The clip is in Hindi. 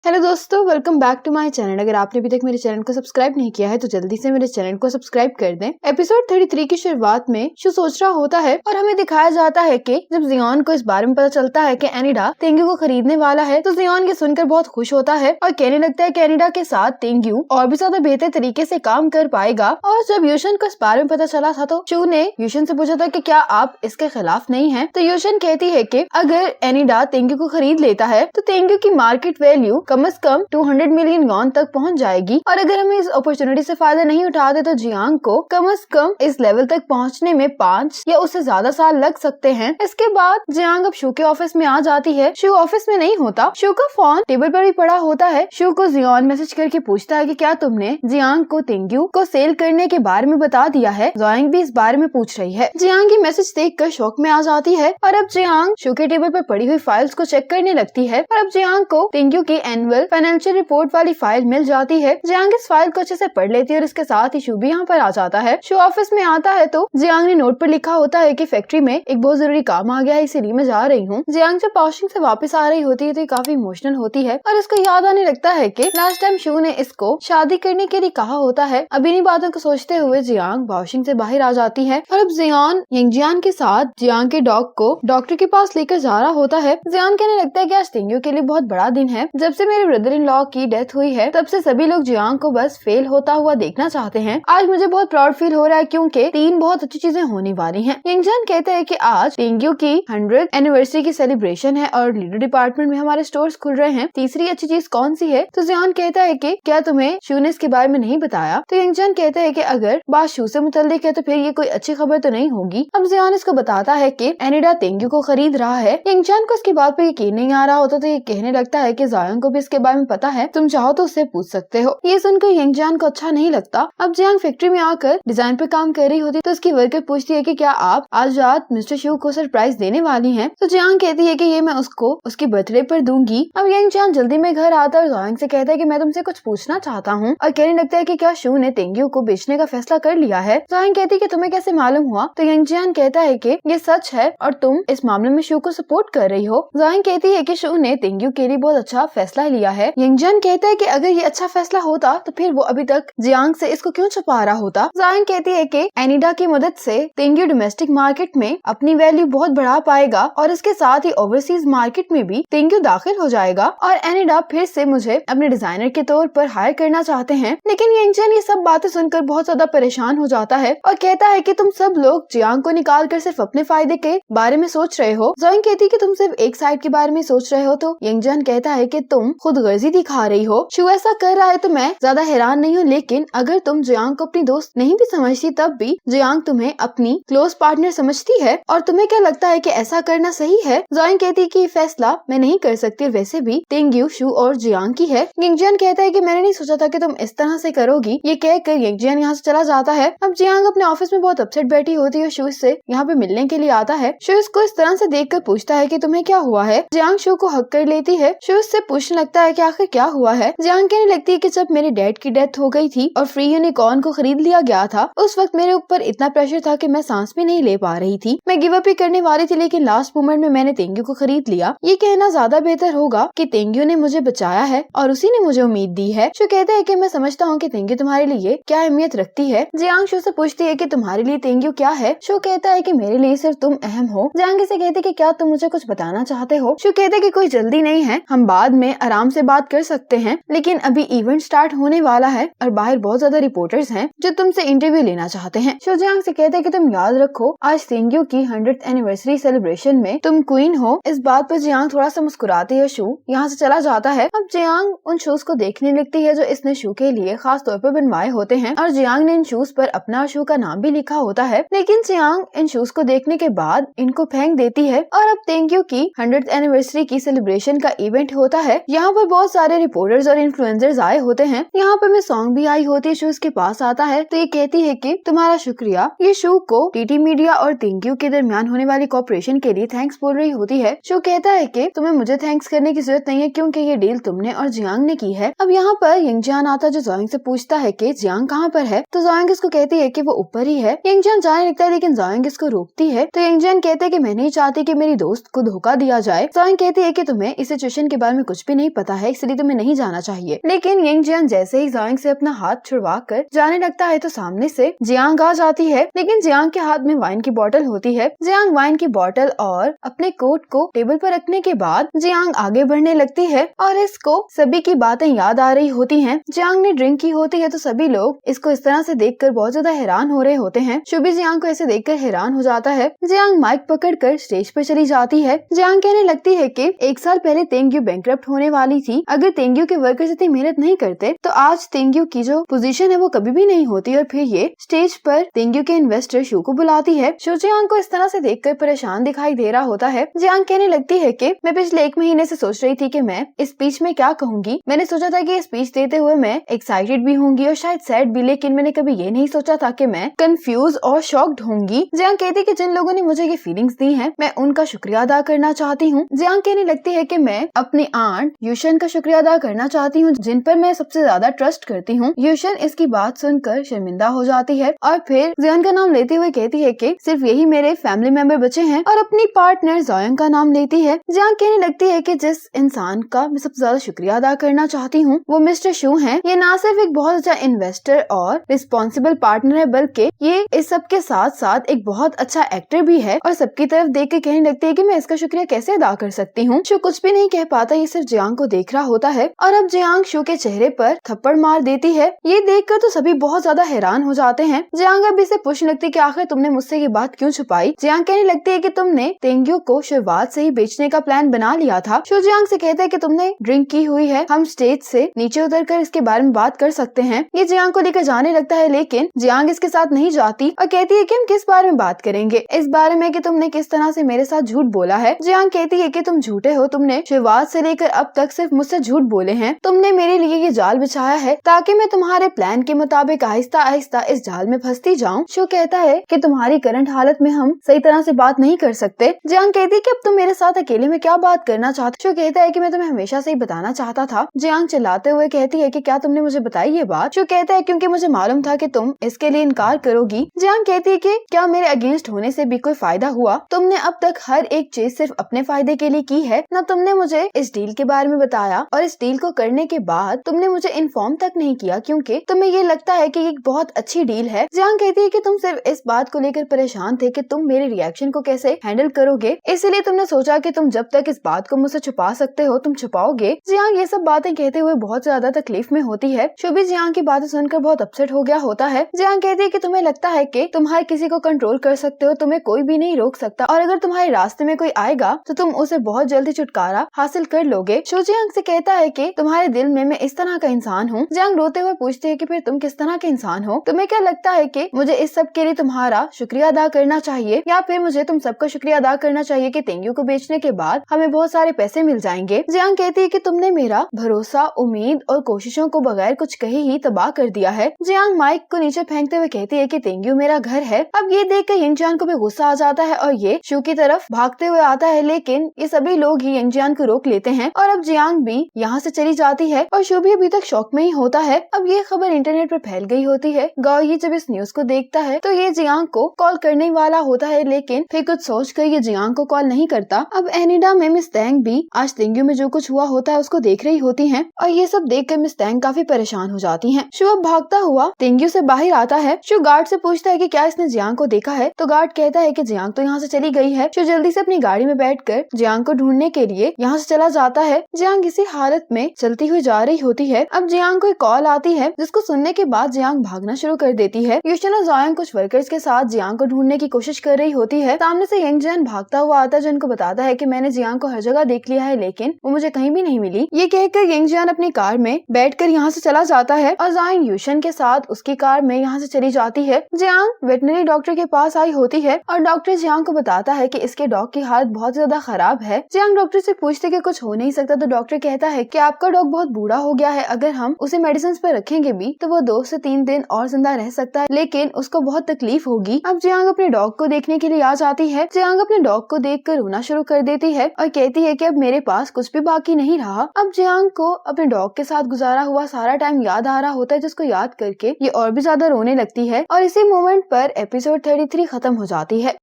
हेलो दोस्तों, welcome back to my channel. अगर आपने अभी तक मेरे चैनल को सब्सक्राइब नहीं किया है तो जल्दी से मेरे चैनल को सब्सक्राइब कर दें। एपिसोड 33 की शुरुआत में शू सोच रहा होता है और हमें दिखाया जाता है कि जब जियोन को इस बारे में पता चलता है कि एनिडा तेंग्यू को खरीदने वाला है तो जियोन ये सुनकर बहुत खुश होता है और कहने लगता है कि एनिडा के साथ तेंग्यू और भी ज्यादा बेहतर तरीके से काम कर पाएगा। और जब यूशन को इस बारे में पता चला था तो शू ने यूशन से पूछा था कि क्या आप इसके खिलाफ नहीं है। तो यूशन कहती है कि अगर एनिडा तेंग्यू को खरीद लेता है तो तेंग्यू की मार्केट वैल्यू कम से कम 200 मिलियन यॉन तक पहुंच जाएगी और अगर हम इस अपॉर्चुनिटी से फायदा नहीं उठाते तो जियांग को कम से कम इस लेवल तक पहुंचने में 5 या उससे ज्यादा साल लग सकते हैं। इसके बाद जियांग अब शू के ऑफिस में आ जाती है। शू ऑफिस में नहीं होता, शू का फोन टेबल पर ही पड़ा होता है। शू को जियोन मैसेज करके पूछता है कि क्या तुमने जियांग को तेंग्यू को सेल करने के बारे में बता दिया है। जियांग भी इस बारे में पूछ रही है। जियांग ये मैसेज देखकर शौक में आ जाती है और अब जियांग शू के टेबल पर पड़ी हुई फाइल्स को चेक करने लगती है और अब जियांग को तेंग्यू की एनुअल फाइनेंशियल रिपोर्ट वाली फाइल मिल जाती है। जियांग इस फाइल को अच्छे से पढ़ लेती है और इसके साथ ही शू भी यहाँ पर आ जाता है। शू ऑफिस में आता है तो जियांग ने नोट पर लिखा होता है कि फैक्ट्री में एक बहुत जरूरी काम आ गया है, इसीलिए मैं जा रही हूँ। जियांग जब वॉशिंग से वापस आ रही होती है तो काफी इमोशनल होती है और इसको याद आने लगता है कि लास्ट टाइम शू ने इसको शादी करने के लिए कहा होता है। अब इन्हीं बातों को सोचते हुए जियांग वॉशिंग से बाहर आ जाती है और अब जियोन यंगजियान के साथ जियांग के डॉग को डॉक्टर के पास लेकर जा रहा होता है। जियांग कहने लगता है कि आज तेंग्यू के लिए बहुत बड़ा दिन है। जब से मेरे ब्रदर इन लॉ की डेथ हुई है तब से सभी लोग जियांग को बस फेल होता हुआ देखना चाहते हैं। आज मुझे बहुत प्राउड फील हो रहा है क्योंकि 3 बहुत अच्छी चीजें होने वाली हैं। यंगजियान कहते हैं कि आज तेंग्यू की 100th एनिवर्सरी की सेलिब्रेशन है और लीडर डिपार्टमेंट में हमारे स्टोर्स खुल रहे हैं। तीसरी अच्छी चीज कौन सी है? तो जियोन कहता है कि क्या तुम्हें शू ने इसके बारे में नहीं बताया? तो यंगजियान कहते हैं कि अगर बात शू से मुतल्लिक है तो फिर ये कोई अच्छी खबर तो नहीं होगी। अब जियोन इसको बताता है कि एनिडा तेंग्यू को खरीद रहा है। यंगजियान को इसकी बात पर यकीन नहीं आ रहा होता तो ये कहने लगता है कि जियांग को भी इसके बारे में पता है, तुम चाहो तो उससे पूछ सकते हो। ये सुनकर यंगजियान को अच्छा नहीं लगता। अब जियांग फैक्ट्री में आकर डिजाइन पे काम कर रही होती तो उसकी वर्कर पूछती है कि क्या आप आज रात मिस्टर शू को सरप्राइज देने वाली हैं? तो जियांग कहती है कि ये मैं उसको उसके बर्थडे पर दूंगी। अब यंगजियान जल्दी में घर आता है और जियांग से कहता है कि मैं तुमसे कुछ पूछना चाहता हूँ और कहने लगता है कि क्या शू ने तेंग्यू को बेचने का फैसला कर लिया है। जियांग कहती है कि तुम्हें कैसे मालूम हुआ? तो यंगजियान कहता है कि ये सच है और तुम इस मामले में शू को सपोर्ट कर रही हो। जियांग कहती है कि शू ने तेंग्यू के लिए बहुत अच्छा फैसला लिया है। यंगजियान कहता है कि अगर ये अच्छा फैसला होता तो फिर वो अभी तक जियांग से इसको क्यों छुपा रहा होता। जियांग कहती है कि एनिडा की मदद से तेंग्यू डोमेस्टिक मार्केट में अपनी वैल्यू बहुत बढ़ा पाएगा और इसके साथ ही ओवरसीज मार्केट में भी तेंग्यू दाखिल हो जाएगा और एनिडा फिर से मुझे अपने डिजाइनर के तौर पर हायर करना चाहते हैं। लेकिन यंगजियान ये सब बातें सुनकर बहुत ज्यादा परेशान हो जाता है और कहता है कि तुम सब लोग जियांग को निकाल कर सिर्फ अपने फायदे के बारे में सोच रहे हो। जियांग कहती है कि तुम सिर्फ एक साइड के बारे में सोच रहे हो। तो यंगजियान कहता है कि तुम खुद गर्जी दिखा रही हो। शू ऐसा कर रहा है तो मैं ज्यादा हैरान नहीं हूँ, लेकिन अगर तुम जियांग को अपनी दोस्त नहीं भी समझती तब भी जियांग तुम्हें अपनी क्लोज पार्टनर समझती है और तुम्हें क्या लगता है कि ऐसा करना सही है? जियांग कहती है कि फैसला मैं नहीं कर सकती, वैसे भी तेंग्यू शू और जियांग की है। यंगजियान कहता है कि मैंने नहीं सोचा था कि तुम इस तरह से करोगी। ये कहकर यंगजियान यहाँ से चला जाता है। अब जियांग अपने ऑफिस में बहुत अपसेट बैठी होती है। शू से यहाँ पे मिलने के लिए आता है। शू इसको इस तरह से देखकर पूछता है कि तुम्हें क्या हुआ है। जियांग शू को हक कर लेती है। शू इससे पूछने लगता है कि आखिर क्या हुआ है। जियांग कहने लगती है कि जब मेरे डैड की डेथ हो गई थी और फ्री यूनिकॉर्न को खरीद लिया गया था उस वक्त मेरे ऊपर इतना प्रेशर था कि मैं सांस भी नहीं ले पा रही थी। मैं गिव अप ही करने वाली थी, लेकिन लास्ट मोमेंट में मैंने तेंग्यू को खरीद लिया। ये कहना ज्यादा बेहतर होगा कि तेंग्यू ने मुझे बचाया है और उसी ने मुझे उम्मीद दी है। शू कहता है कि मैं समझता हूँ कि तेंग्यू तुम्हारे लिए क्या अहमियत रखती है। जियांग शू से पूछती है कि तुम्हारे लिए तेंग्यू क्या है। शू कहता है कि मेरे लिए सिर्फ तुम अहम हो। जियांग से कहते कि क्या तुम मुझे कुछ बताना चाहते हो? शू कहते कि कोई जल्दी नहीं है, हम बाद में आराम से बात कर सकते हैं, लेकिन अभी इवेंट स्टार्ट होने वाला है और बाहर बहुत ज्यादा रिपोर्टर्स हैं जो तुमसे इंटरव्यू लेना चाहते हैं। शू जियांग से कहते हैं कि तुम याद रखो आज तेंग्यू की 100th एनिवर्सरी सेलिब्रेशन में तुम क्वीन हो। इस बात पर जियांग थोड़ा सा मुस्कुराती है। शू यहाँ से चला जाता है। अब जियांग उन शूज को देखने लगती है जो इसने शू के लिए खास तौर पर बनवाए होते हैं और जियांग ने इन शूज पर अपना शू का नाम भी लिखा होता है। लेकिन जियांग इन शूज को देखने के बाद इनको फेंक देती है और अब तेंग्यू की 100th एनिवर्सरी की सेलिब्रेशन का इवेंट होता है। यहाँ पर बहुत सारे रिपोर्टर्स और इन्फ्लुएंसर्स आए होते हैं। यहाँ पर मैं सॉन्ग भी आई होती है। शू इसके पास आता है तो ये कहती है कि तुम्हारा शुक्रिया। ये शू को टीटी मीडिया और तेंग्यू के दरमियान होने वाली कॉपरेशन के लिए थैंक्स बोल रही होती है। शू कहता है कि तुम्हें मुझे थैंक्स करने की जरूरत नहीं है क्योंकि ये डील तुमने और जियांग ने की है। अब यहाँ पर यंगजियान आता है जो जियांग से पूछता है कि जियांग कहाँ पर है। तो जियांग इसको कहती है कि वो ऊपर ही है। यंगजियान जाने लगता है लेकिन जियांग इसको रोकती है। तो यंगजियान कहते हैं कि मैं नहीं चाहती कि मेरी दोस्त को धोखा दिया जाए। जियांग कहती है कि तुम्हें इस सिचुएशन के बारे में कुछ भी नहीं पता है, इसलिए तुम्हें नहीं जाना चाहिए। लेकिन यंग जियांग जैसे ही जियांग से अपना हाथ छुड़वा कर जाने लगता है तो सामने से जियांग आ जाती है, लेकिन जियांग के हाथ में वाइन की बोतल होती है। जियांग वाइन की बोतल और अपने कोट को टेबल पर रखने के बाद जियांग आगे बढ़ने लगती है और इसको सभी की बातें याद आ रही होती हैं। जियांग ने ड्रिंक की होती है तो सभी लोग इसको इस तरह से देखकर बहुत ज्यादा हैरान हो रहे होते हैं। शुभी जियांग को ऐसे देखकर हैरान हो जाता है। जियांग माइक पकड़कर स्टेज पर चली जाती है। जियांग कहने लगती है कि 1 साल पहले तेंग्यू बैंकरप्ट होने वाली थी। अगर तेंग्यू के वर्कर्स इतनी मेहनत नहीं करते तो आज तेंग्यू की जो पोजीशन है वो कभी भी नहीं होती। और फिर ये स्टेज पर तेंग्यू के इन्वेस्टर शू को बुलाती है। शू जियांग को इस तरह से देखकर परेशान दिखाई दे रहा होता है। जियांग कहने लगती है कि मैं पिछले 1 महीने से सोच रही थी कि मैं इस स्पीच में क्या कहूंगी। मैंने सोचा था कि स्पीच देते हुए मैं एक्साइटेड भी होंगी और शायद सैड भी, लेकिन मैंने कभी ये नहीं सोचा था कि मैं कंफ्यूज और शॉक्ड होंगी। जियांग कहती कि जिन लोगों ने मुझे ये फीलिंग्स दी हैं, मैं उनका शुक्रिया अदा करना चाहती हूँ। जियांग कहने लगती है कि मैं अपनी आंट यूशन का शुक्रिया अदा करना चाहती हूँ, जिन पर मैं सबसे ज्यादा ट्रस्ट करती हूँ। यूशन इसकी बात सुनकर शर्मिंदा हो जाती है और फिर जियांग का नाम लेते हुए कहती है कि सिर्फ यही मेरे फैमिली मेंबर बचे हैं और अपनी पार्टनर जोयांग का नाम लेती है। जियांग कहने लगती है कि जिस इंसान का मैं सबसे ज्यादा शुक्रिया अदा करना चाहती हूँ वो मिस्टर शू हैं। ये ना सिर्फ एक बहुत अच्छा इन्वेस्टर और रिस्पॉन्सिबल पार्टनर है, बल्कि ये इस सब के साथ साथ एक बहुत अच्छा एक्टर भी है। और सबकी तरफ देख के कहने लगती है कि मैं इसका शुक्रिया कैसे अदा कर सकती हूँ। शू कुछ भी नहीं कह पाता, ये सिर्फ जियांग को देख रहा होता है और अब जियांग शू के चेहरे पर थप्पड़ मार देती है। ये देखकर तो सभी बहुत ज्यादा हैरान हो जाते हैं। जियांग अब इसे पूछने लगती है कि आखिर तुमने मुझसे ये बात क्यों छुपाई। जियांग कहने लगती है कि तुमने तेंग्यू को शुरुआत से ही बेचने का प्लान बना लिया था। शू जियांग से कहता है कि तुमने ड्रिंक की हुई है, हम स्टेज से नीचे उतरकर इसके बारे में बात कर सकते हैं। ये जियांग को लेकर जाने लगता है, लेकिन जियांग इसके साथ नहीं जाती और कहती है कि हम किस बारे में बात करेंगे, इस बारे में कि तुमने किस तरह से मेरे साथ झूठ बोला है। जियांग कहती है कि तुम झूठे हो, तुमने शुरुआत से लेकर अब तक सिर्फ मुझसे झूठ बोले हैं। तुमने मेरे लिए ये जाल बिछाया है ताकि मैं तुम्हारे प्लान के मुताबिक आहिस्ता आहिस्ता इस जाल में फंसती जाऊं। शू कहता है कि तुम्हारी करंट हालत में हम सही तरह से बात नहीं कर सकते। जियांग कहती है कि अब तुम मेरे साथ अकेले में क्या बात करना चाहते। शू कहता है कि मैं तुम्हें हमेशा से ही बताना चाहता था। जियांग चिल्लाते हुए कहती है कि क्या तुमने मुझे बताई ये बात। शू कहता है क्योंकि मुझे मालूम था कि तुम इसके लिए इनकार करोगी। जियांग कहती है कि क्या मेरे अगेंस्ट होने से भी कोई फायदा हुआ। तुमने अब तक हर एक चीज सिर्फ अपने फायदे के लिए की है, न तुमने मुझे इस डील के बारे में बताया और इस डील को करने के बाद तुमने मुझे इन्फॉर्म तक नहीं किया क्योंकि तुम्हें ये लगता है कि ये बहुत अच्छी डील है। जियांग कहती है कि तुम सिर्फ इस बात को लेकर परेशान थे कि तुम मेरे रिएक्शन को कैसे हैंडल करोगे, इसलिए तुमने सोचा कि तुम जब तक इस बात को मुझसे छुपा सकते हो तुम छुपाओगे। जियांग ये सब बातें कहते हुए बहुत ज्यादा तकलीफ में होती है। शुभी जियांग की बातें सुनकर बहुत अपसेट हो गया होता है। जियांग कहती है कि तुम्हें लगता है कि तुम हर किसी को कंट्रोल कर सकते हो, तुम्हें कोई भी नहीं रोक सकता और अगर तुम्हारे रास्ते में कोई आएगा तो तुम उसे बहुत जल्दी छुटकारा हासिल कर लोगे। शू जियांग से कहता है कि तुम्हारे दिल में मैं इस तरह का इंसान हूँ। जियांग रोते हुए पूछती है कि फिर तुम किस तरह के इंसान हो, तुम्हें क्या लगता है कि मुझे इस सब के लिए तुम्हारा शुक्रिया अदा करना चाहिए या फिर मुझे तुम सबका शुक्रिया अदा करना चाहिए कि तेंग्यू को बेचने के बाद हमें बहुत सारे पैसे मिल जाएंगे। जियांग कहती है कि तुमने मेरा भरोसा, उम्मीद और कोशिशों को बगैर कुछ कहे ही तबाह कर दिया है। जियांग माइक को नीचे फेंकते हुए कहती है कि तेंग्यू मेरा घर है। अब ये देखकर यंग जियांग को भी गुस्सा आ जाता है और ये शू की तरफ भागते हुए आता है, लेकिन ये सभी लोग ही यंग जियांग को रोक लेते हैं और अब जियांग भी यहाँ से चली जाती है और शू भी अभी तक शॉक में ही होता है। अब ये खबर इंटरनेट पर फैल गई होती है। गाओ ये जब इस न्यूज को देखता है तो ये जियांग को कॉल करने वाला होता है, लेकिन फिर कुछ सोचकर ये जियांग को कॉल नहीं करता। अब एनिडा में मिस तैंग भी आज तेंग्यू में जो कुछ हुआ होता है उसको देख रही होती हैं और ये सब देखकर मिस तैंग काफी परेशान हो जाती हैं। शू अब भागता हुआ तेंग्यू से बाहर आता है। शू गार्ड से पूछता है कि क्या इसने जियांग को देखा है, तो गार्ड कहता है कि जियांग तो यहाँ से चली गई है। शू जल्दी से अपनी गाड़ी में बैठकर जियांग को ढूंढने के लिए यहाँ से चला जाता है। जियांग इसी हालत में चलती हुई जा रही होती है। अब जियांग को एक कॉल आती है जिसको सुनने के बाद जियांग भागना शुरू कर देती है। यूशन और जोयांग कुछ वर्कर्स के साथ जियांग को ढूंढने की कोशिश कर रही होती है। सामने से यंग जियांग भागता हुआ आता है जो उनको बताता है कि मैंने जियांग को हर जगह देख लिया है लेकिन वो मुझे कहीं भी नहीं मिली। ये कहकर यंग जियांग अपनी कार में बैठकर यहाँ से चला जाता है और जोयांग यूशन के साथ उसकी कार में यहाँ से चली जाती है। जियांग वेटनरी डॉक्टर के पास आई होती है और डॉक्टर जियांग को बताता है कि इसके डॉग की हालत बहुत ज्यादा खराब है। जियांग डॉक्टर से पूछते कि कुछ हो नहीं सकता, तो डॉक्टर कहता है कि आपका डॉग बहुत बूढ़ा हो गया है, अगर हम उसे मेडिसिन पर रखेंगे भी तो वो 2 से 3 दिन और जिंदा रह सकता है, लेकिन उसको बहुत तकलीफ होगी। अब जियांग अपने डॉग को देखने के लिए आ जाती है। जियांग अपने डॉग को देखकर रोना शुरू कर देती है और कहती है कि अब मेरे पास कुछ भी बाकी नहीं रहा। अब जियांग को अपने डॉग के साथ गुजारा हुआ सारा टाइम याद आ रहा होता है, जिसको याद करके ये और भी ज्यादा रोने लगती है और इसी मोमेंट पर एपिसोड 33 खत्म हो जाती है।